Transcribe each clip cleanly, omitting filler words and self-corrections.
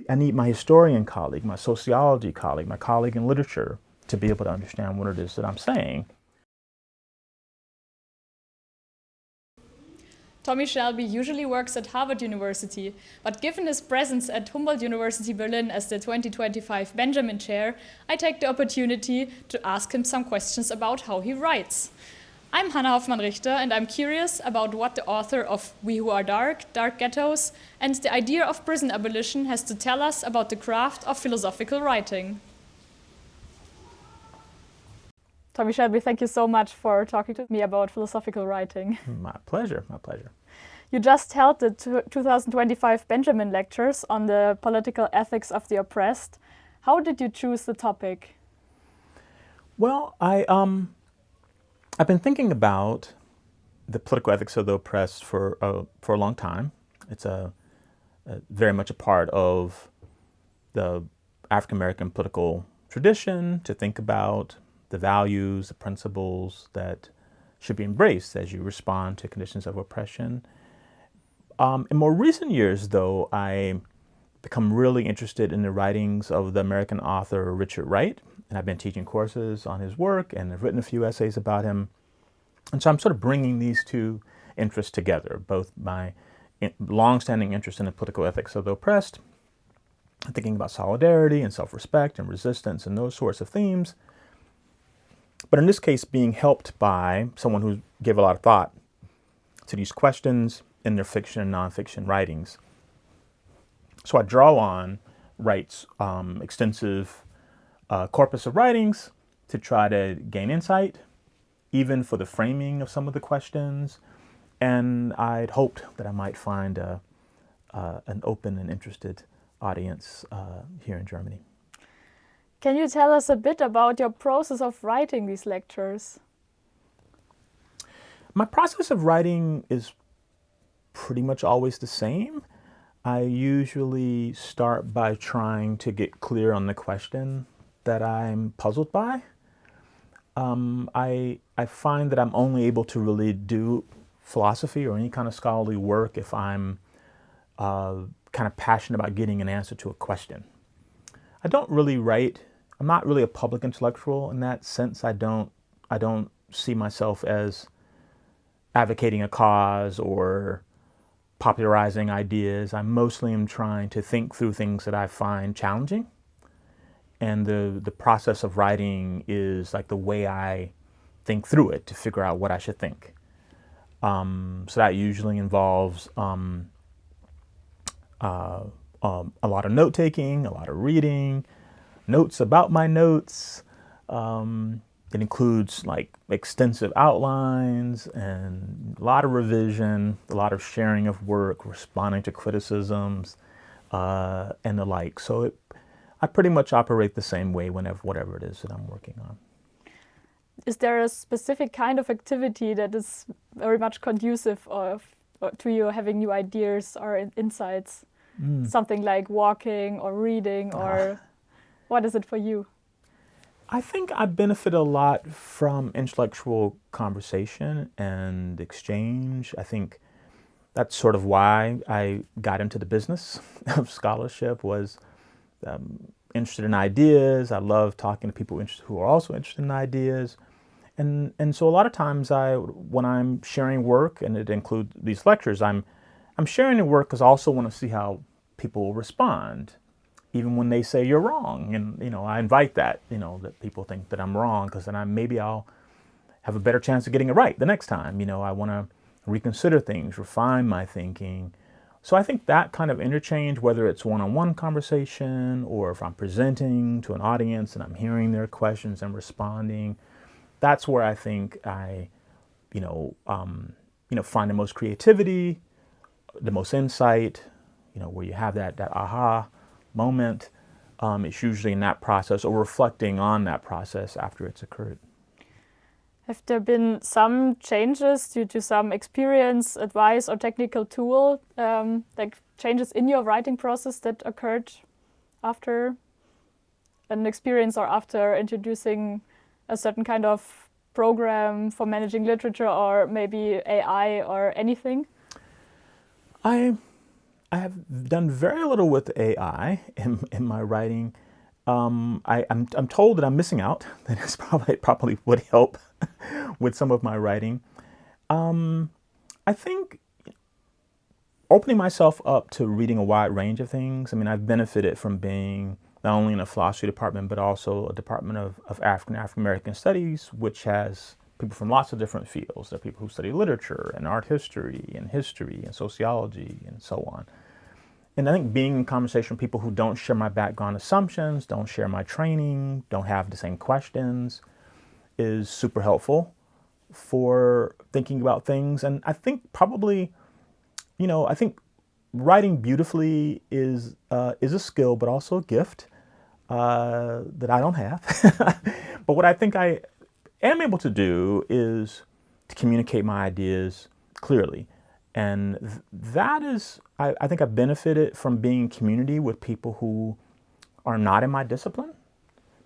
I need my historian colleague, my sociology colleague, my colleague in literature to be able to understand what it is that I'm saying. Tommie Shelby usually works at Harvard University, but given his presence at Humboldt University Berlin as the 2025 Benjamin Chair, I take the opportunity to ask him some questions about how he writes. I'm Hanna Hoffmann-Richter, and I'm curious about what the author of We Who Are Dark, Dark Ghettos, and the idea of prison abolition has to tell us about the craft of philosophical writing. Tommie Shelby, thank you so much for talking to me about philosophical writing. My pleasure, my pleasure. You just held the 2025 Benjamin Lectures on the political ethics of the oppressed. How did you choose the topic? Well, I've been thinking about the political ethics of the oppressed for a long time. It's very much a part of the African American political tradition to think about the values, the principles that should be embraced as you respond to conditions of oppression. In more recent years, though, I become really interested in the writings of the American author Richard Wright, and I've been teaching courses on his work and I've written a few essays about him. And so I'm sort of bringing these two interests together, both my longstanding interest in the political ethics of the oppressed, thinking about solidarity and self-respect and resistance and those sorts of themes, but in this case being helped by someone who gave a lot of thought to these questions in their fiction and nonfiction writings. So I draw on Wright's extensive corpus of writings to try to gain insight, even for the framing of some of the questions. And I'd hoped that I might find an open and interested audience here in Germany. Can you tell us a bit about your process of writing these lectures? My process of writing is pretty much always the same. I usually start by trying to get clear on the question that I'm puzzled by. I find that I'm only able to really do philosophy or any kind of scholarly work if I'm kind of passionate about getting an answer to a question. I don't really write. I'm not really a public intellectual in that sense. I don't see myself as advocating a cause or popularizing ideas. I mostly am trying to think through things that I find challenging. And the process of writing is like the way I think through it to figure out what I should think. So that usually involves a lot of note-taking, a lot of reading, notes about my notes. It includes like extensive outlines and a lot of revision, a lot of sharing of work, responding to criticisms, and the like. So I pretty much operate the same way whenever whatever it is that I'm working on. Is there a specific kind of activity that is very much conducive to you having new ideas or insights? Something like walking or reading, or what is it for you? I think I benefit a lot from intellectual conversation and exchange. I think that's sort of why I got into the business of scholarship, was interested in ideas. I love talking to people who are also interested in ideas. And so a lot of times when I'm sharing work, and it includes these lectures, I'm sharing the work because I also want to see how people will respond, even when they say you're wrong. And I invite that, that people think that I'm wrong, because then maybe I'll have a better chance of getting it right the next time. I want to reconsider things, refine my thinking. So I think that kind of interchange, whether it's one-on-one conversation or if I'm presenting to an audience and I'm hearing their questions and responding, that's where I think I, find the most creativity, the most insight, where you have that aha moment. It's usually in that process or reflecting on that process after it's occurred. Have there been some changes due to some experience, advice, or technical tool, like changes in your writing process that occurred after an experience or after introducing a certain kind of program for managing literature, or maybe AI or anything? I I have done very little with AI in my writing. I'm told that I'm missing out. That this probably would help with some of my writing. I think opening myself up to reading a wide range of things. I mean, I've benefited from being not only in a philosophy department, but also a department of African American Studies, which has people from lots of different fields. There are people who study literature and art history and sociology and so on. And I think being in conversation with people who don't share my background assumptions, don't share my training, don't have the same questions is super helpful for thinking about things. And I think probably, I think writing beautifully is a skill, but also a gift that I don't have. But what I think I am able to do is to communicate my ideas clearly. And that is, I think I've benefited from being in community with people who are not in my discipline.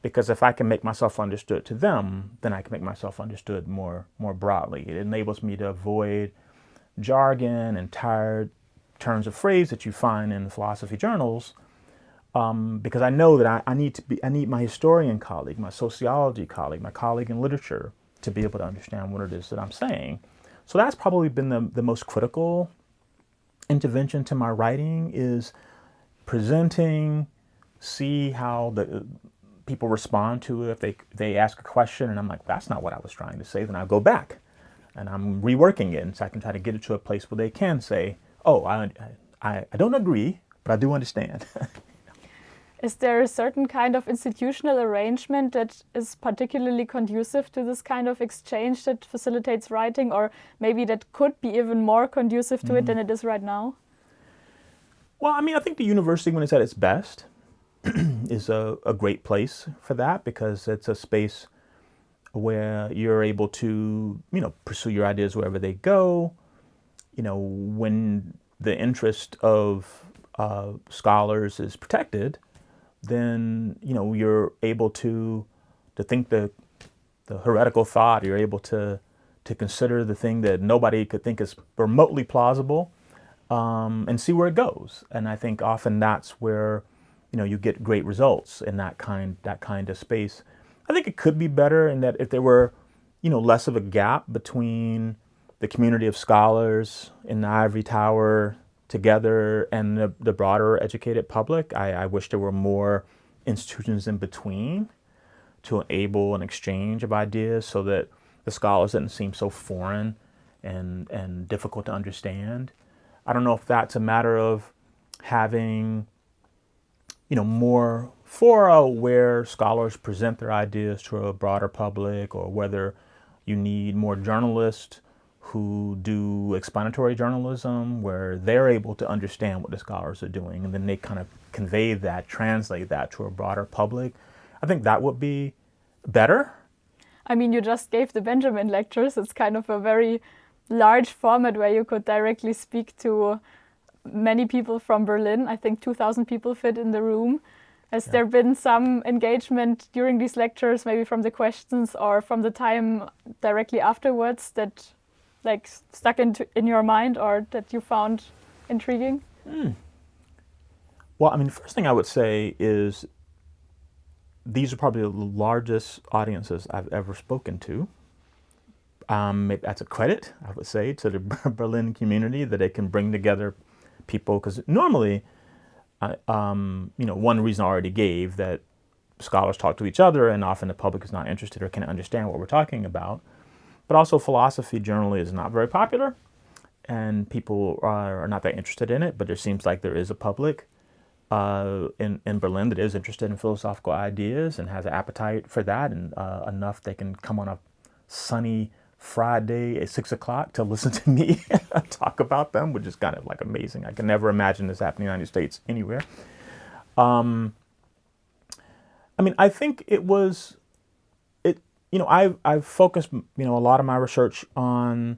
Because if I can make myself understood to them, then I can make myself understood more broadly. It enables me to avoid jargon and tired turns of phrase that you find in philosophy journals, because I know that I need my historian colleague, my sociology colleague, my colleague in literature to be able to understand what it is that I'm saying. So that's probably been the most critical intervention to my writing, is presenting, see how the people respond to it. If they ask a question and I'm like, that's not what I was trying to say, then I go back and I'm reworking it, and so I can try to get it to a place where they can say, oh, I don't agree, but I do understand. Is there a certain kind of institutional arrangement that is particularly conducive to this kind of exchange that facilitates writing, or maybe that could be even more conducive to it than it is right now? Well, I mean, I think the university, when it's at its best, is a great place for that, because it's a space where you're able to, pursue your ideas wherever they go. When the interest of scholars is protected, then, you're able to think the heretical thought. You're able to consider the thing that nobody could think is remotely plausible, and see where it goes. And I think often that's where you get great results in that kind of space. I think it could be better in that if there were, less of a gap between the community of scholars in the ivory tower together and the broader educated public. I wish there were more institutions in between to enable an exchange of ideas, so that the scholars didn't seem so foreign and difficult to understand. I don't know if that's a matter of having more fora where scholars present their ideas to a broader public, or whether you need more journalists who do explanatory journalism, where they're able to understand what the scholars are doing, and then they kind of convey that, translate that to a broader public. I think that would be better. I mean, you just gave the Benjamin lectures. It's kind of a very large format where you could directly speak to many people from Berlin. I think 2,000 people fit in the room. Has there been some engagement during these lectures, maybe from the questions or from the time directly afterwards, that stuck in your mind or that you found intriguing? Well, I mean, the first thing I would say is these are probably the largest audiences I've ever spoken to. Maybe that's a credit, I would say, to the Berlin community, that they can bring together people, because normally, one reason I already gave, that scholars talk to each other and often the public is not interested or can't understand what we're talking about. But also philosophy generally is not very popular, and people are not that interested in it, but there seems like there is a public in Berlin that is interested in philosophical ideas and has an appetite for that, and enough they can come on a sunny Friday at 6 o'clock to listen to me talk about them, which is kind of amazing. I can never imagine this happening in the United States anywhere. I mean, I think I've focused, a lot of my research on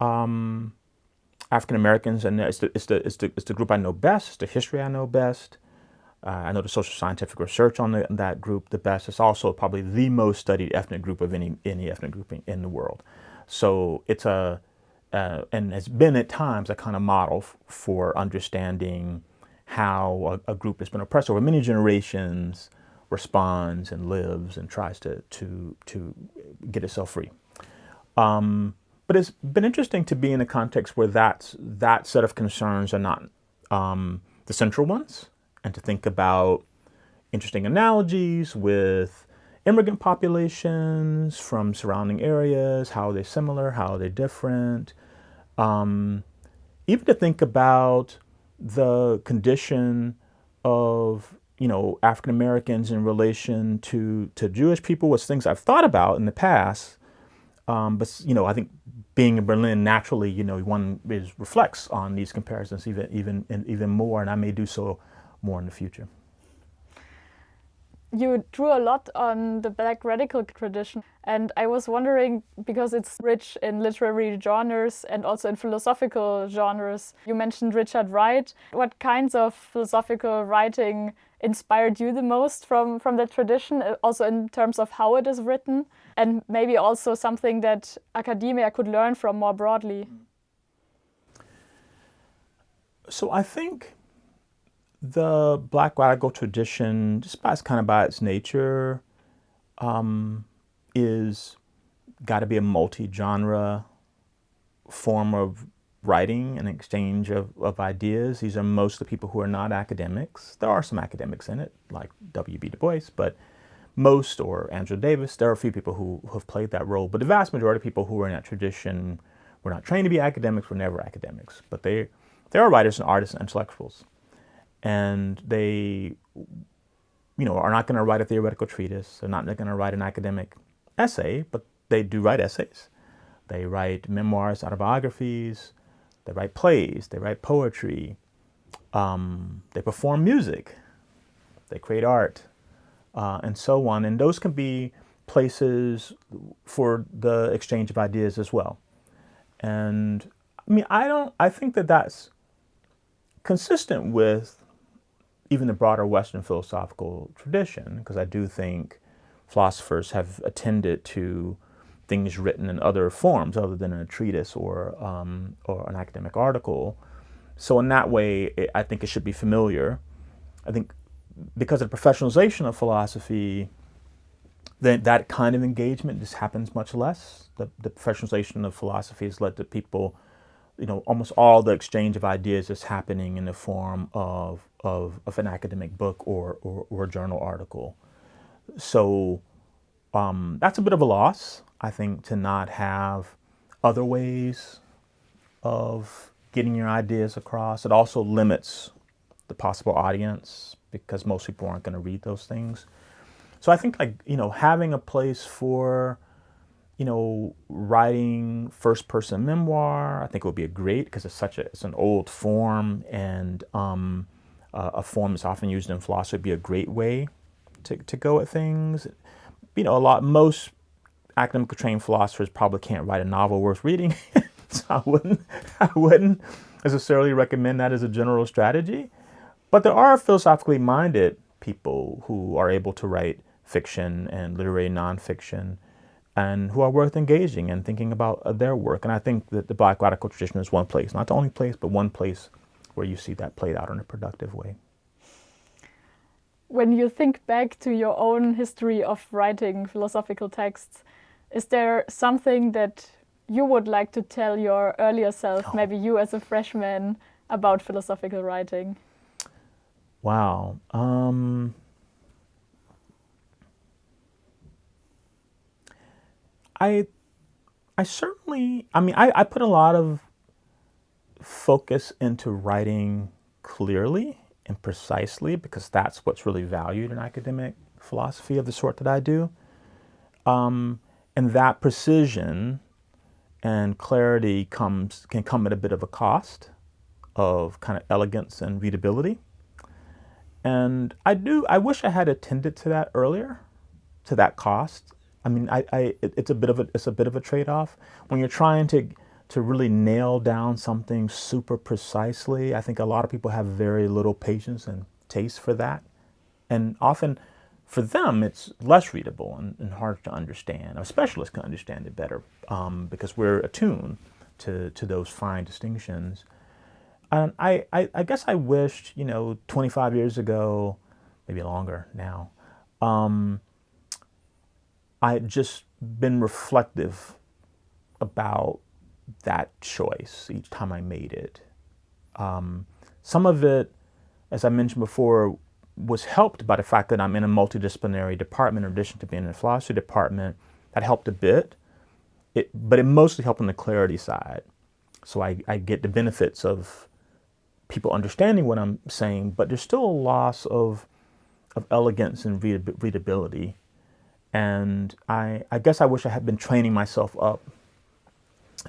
African Americans, and it's the group I know best. It's the history I know best. I know the social scientific research on that group the best. It's also probably the most studied ethnic group of any ethnic group in the world. So it's a and has been at times a kind of model for understanding how a group that's been oppressed over many generations responds and lives and tries to get itself free. But it's been interesting to be in a context where that set of concerns are not the central ones, and to think about interesting analogies with immigrant populations from surrounding areas. How are they similar? How are they different? Even to think about the condition of African Americans in relation to Jewish people was things I've thought about in the past. But I think being in Berlin naturally, one reflects on these comparisons even more, and I may do so more in the future. You drew a lot on the Black radical tradition, and I was wondering, because it's rich in literary genres and also in philosophical genres. You mentioned Richard Wright. What kinds of philosophical writing inspired you the most from that tradition, also in terms of how it is written, and maybe also something that academia could learn from more broadly? So I think the Black radical tradition, just by its nature, is got to be a multi-genre form of writing and exchange of ideas. These are most of the people who are not academics. There are some academics in it, like W.B. Du Bois, but most, or Angela Davis, there are a few people who have played that role. But the vast majority of people who are in that tradition were not trained to be academics, were never academics. But they are writers and artists and intellectuals. And they, are not going to write a theoretical treatise. They're not going to write an academic essay, but they do write essays. They write memoirs, autobiographies. They write plays. They write poetry. They perform music. They create art, and so on. And those can be places for the exchange of ideas as well. And I think that that's consistent with even the broader Western philosophical tradition, because I do think philosophers have attended to things written in other forms other than in a treatise or an academic article. So in that way, I think it should be familiar. I think because of the professionalization of philosophy, that kind of engagement just happens much less. The professionalization of philosophy has led to people, almost all the exchange of ideas is happening in the form of an academic book or a journal article. So that's a bit of a loss, I think, to not have other ways of getting your ideas across. It also limits the possible audience because most people aren't going to read those things. So I think having a place for writing first-person memoir, I think it would be great because it's an old form, and a form that's often used in philosophy would be a great way to go at things. Most academically trained philosophers probably can't write a novel worth reading, so I wouldn't necessarily recommend that as a general strategy. But there are philosophically minded people who are able to write fiction and literary nonfiction, and who are worth engaging and thinking about their work. And I think that the Black radical tradition is one place, not the only place, but one place where you see that played out in a productive way. When you think back to your own history of writing philosophical texts, is there something that you would like to tell your earlier self, maybe you as a freshman, about philosophical writing? Wow. I certainly, I put a lot of focus into writing clearly and precisely because that's what's really valued in academic philosophy of the sort that I do. And that precision and clarity can come at a bit of a cost of kind of elegance and readability. And I wish I had attended to that earlier, to that cost. It's a bit of a trade-off when you're trying to really nail down something super precisely. I think a lot of people have very little patience and taste for that, and often for them it's less readable and harder to understand. A specialist can understand it better because we're attuned to those fine distinctions. And I guess I wished, 25 years ago, maybe longer now, I had just been reflective about that choice each time I made it. Some of it, as I mentioned before, was helped by the fact that I'm in a multidisciplinary department in addition to being in a philosophy department. That helped a bit, but it mostly helped on the clarity side. So I get the benefits of people understanding what I'm saying, but there's still a loss of elegance and readability. And I guess I wish I had been training myself up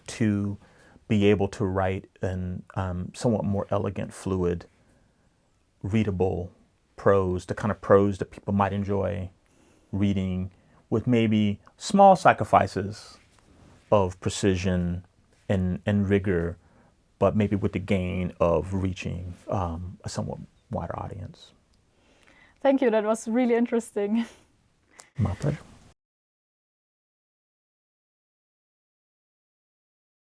to be able to write in somewhat more elegant, fluid, readable prose, the kind of prose that people might enjoy reading, with maybe small sacrifices of precision and rigor, but maybe with the gain of reaching a somewhat wider audience. Thank you, that was really interesting. My pleasure.